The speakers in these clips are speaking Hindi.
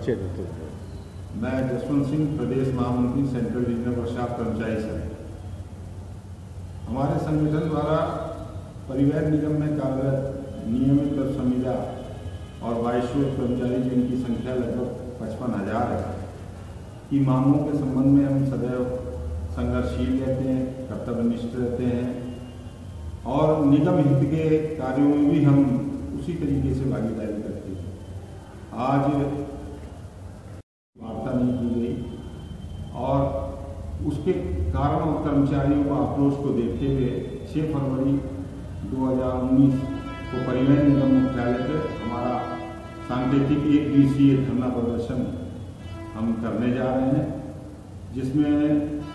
परिचय देते हैं। मैं जसवंत सिंह, प्रदेश महामंत्री, सेंट्रल रीजनल वर्कशॉप कर्मचारी संघ। हमारे संगठन द्वारा परिवहन निगम में कार्यरत नियमित और संविदा और 2200 कर्मचारी जिनकी संख्या लगभग 55,000 है की मांगों के संबंध में हम सदैव संघर्षशील रहते हैं, कर्तव्यनिष्ठ रहते हैं और निगम हित के कार्यों में भी हम उसी तरीके से भागीदारी करते हैं। आज वार्ता नहीं की गई और उसके कारण और कर्मचारियों का आक्रोश को देखते हुए 6 फरवरी 2019 को परिवहन निगम मुख्यालय पर हमारा सांकेतिक 1 दिवसीय धरना प्रदर्शन हम करने जा रहे हैं, जिसमें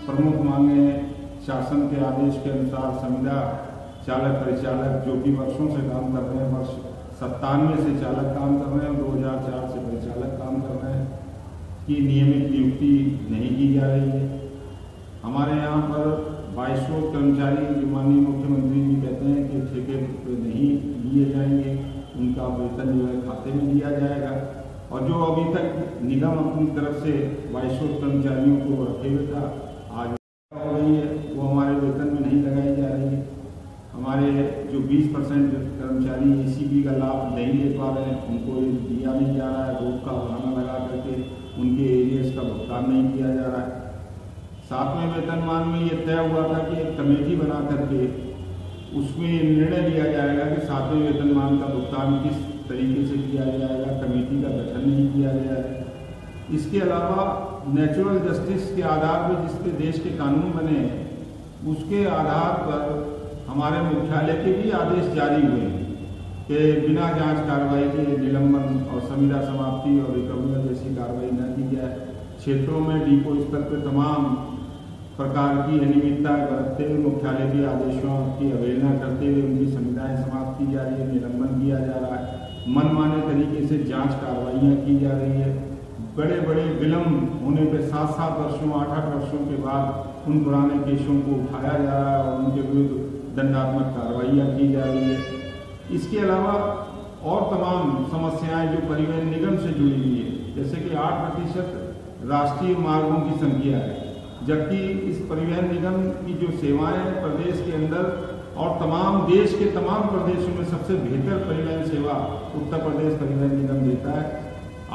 प्रमुख मांगे शासन के आदेश के अनुसार संविदा चालक परिचालक जो कि वर्षों से काम कर रहे हैं, वर्ष 97 से चालक काम कर रहे हैं, 2004 से परिचालक काम कर रहे हैं, की नियमित नियुक्ति नहीं की जा रही है। हमारे यहाँ पर 2200 कर्मचारी जो माननीय मुख्यमंत्री जी कहते हैं कि ठेके पे नहीं लिए जाएंगे, उनका वेतन जो है खाते में दिया जाएगा और जो अभी तक निगम अपनी तरफ से 2200 कर्मचारियों को रखे हुए था, आज हो रही है वो हमारे वेतन में नहीं लगाई जा रही है। हमारे जो 20% कर्मचारी ACP का लाभ नहीं ले पा रहे हैं, उनको ये दिया नहीं जा रहा है, रोक का बहाना लगा करके उनके एरियर्स का भुगतान नहीं किया जा रहा है। 7वें वेतनमान में ये तय हुआ था कि एक कमेटी बना करके उसमें निर्णय लिया जाएगा कि 7वें वेतनमान का भुगतान किस तरीके से किया जाएगा, कमेटी का गठन नहीं किया गया है। इसके अलावा नेचुरल जस्टिस के आधार पर जिस पे देश के कानून बने हैं, उसके आधार पर हमारे मुख्यालय के भी आदेश जारी हुए हैं कि बिना जांच कार्रवाई के निलंबन और संविदा समाप्ति और रिकवरी जैसी कार्रवाई न की जाए। क्षेत्रों में डिपो स्तर पर तमाम प्रकार की अनियमितताएं बरतते हुए मुख्यालय के आदेशों की अवहेलना करते हुए उनकी संविदाएं समाप्त की जा रही है, निलंबन किया जा रहा है, मनमाने तरीके से जाँच कार्रवाइयाँ की जा रही है। बड़े बड़े विलम्ब होने पर 7-7 वर्षों 8-8 वर्षों के बाद उन पुराने केसों को उठाया जा रहा है और उनके विरुद्ध दंडात्मक कार्रवाइयाँ की जा रही है। इसके अलावा और तमाम समस्याएं जो परिवहन निगम से जुड़ी हुई है, जैसे कि 8% राष्ट्रीय मार्गों की संख्या है, जबकि इस परिवहन निगम की जो सेवाएं प्रदेश के अंदर और तमाम देश के तमाम प्रदेशों में सबसे बेहतर परिवहन सेवा उत्तर प्रदेश परिवहन निगम देता है।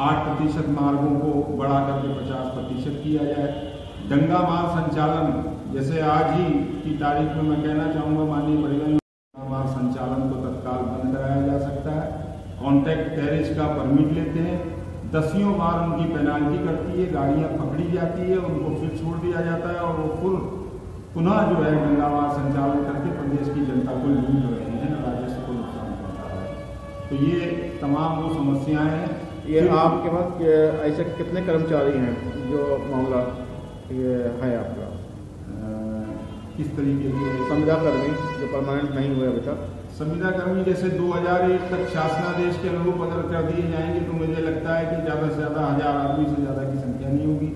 8% मार्गों को बढ़ा करके 50% किया जाए। दंगा मार्ग संचालन, जैसे आज ही की तारीख में मैं कहना चाहूँगा माननीय परिवहन मार्ग संचालन को तत्काल बंद कराया जा सकता है। कॉन्ट्रैक्ट कैरेज का परमिट लेते हैं, 10 बार उनकी पेनाल्टी कटती है, गाड़ियाँ पकड़ी जाती है, उनको फिर छोड़ दिया जाता है और वो पुनः जो है दंगा मार्ग संचालन करके प्रदेश की जनता को लूट रहे हैं, राजस्व को नुकसान पहुँचा रहे हैं। तो ये तमाम वो समस्याएँ हैं। ये आपके पास ऐसे कितने कर्मचारी हैं जो मामला ये है आपका? किस तरीके के? संविदा कर्मी जो परमानेंट नहीं हुए अभी तक। संविदा कर्मी जैसे 2001 तक शासनादेश के अनुरूप अगर कर दिए जाएंगे तो मुझे लगता है कि ज़्यादा से ज़्यादा 1000 आदमी से ज़्यादा की संख्या नहीं होगी।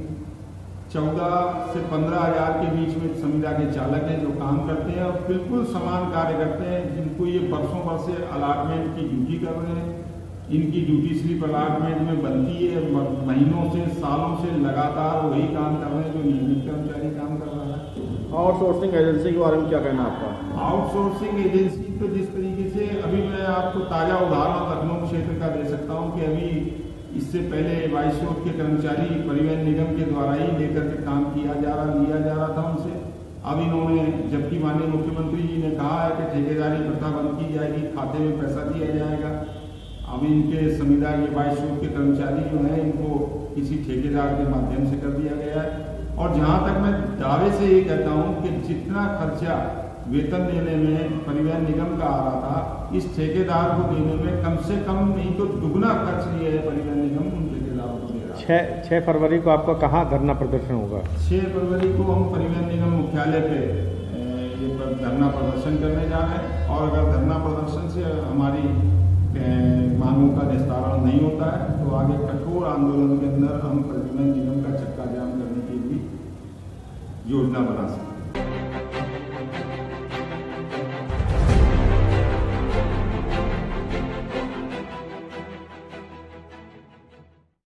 14 से 15,000 के बीच में संविदा के चालक हैं जो काम करते हैं और बिल्कुल समान कार्य करते हैं, जिनको ये बरसों वर्ष से अलाटमेंट की ड्यूटी कर रहे हैं। इनकी ड्यूटी स्लिप अलाटमेंट में बनती है, महीनों से सालों से लगातार वही काम कर रहे हैं जो नियमित कर्मचारी काम कर रहा है। आउटसोर्सिंग एजेंसी के बारे में क्या कहना है आपका? आउटसोर्सिंग एजेंसी तो जिस तरीके से अभी मैं आपको ताज़ा उदाहरण लखनऊ क्षेत्र का दे सकता हूँ कि अभी इससे पहले 2200 के कर्मचारी परिवहन निगम के द्वारा ही लेकर के काम लिया जा रहा था उनसे। अब इन्होंने, जबकि माननीय मुख्यमंत्री जी ने कहा है कि ठेकेदारी प्रथा बंद की जाएगी, खाते में पैसा दिया जाएगा, अब इनके संविदा के 2200 के कर्मचारी जो हैं इनको किसी ठेकेदार के माध्यम से कर दिया गया है। और जहाँ तक मैं दावे से ये कहता हूँ कि जितना खर्चा वेतन देने में परिवहन निगम का आ रहा था, इस ठेकेदार को देने में कम से कम नहीं तो दुगना खर्च लिया है परिवहन निगम उन ठेकेदारों को दे रहा है। 6 फरवरी को आपका कहाँ धरना प्रदर्शन होगा? 6 फरवरी को हम परिवहन निगम मुख्यालय पे ये धरना प्रदर्शन करने जा रहे हैं और अगर धरना प्रदर्शन से हमारी मांगों का निस्तारण नहीं होता है तो आगे कठोर आंदोलन के अंदर हम परिवहन निगम का चक्का जाम करने की भी योजना बना सकते हैं।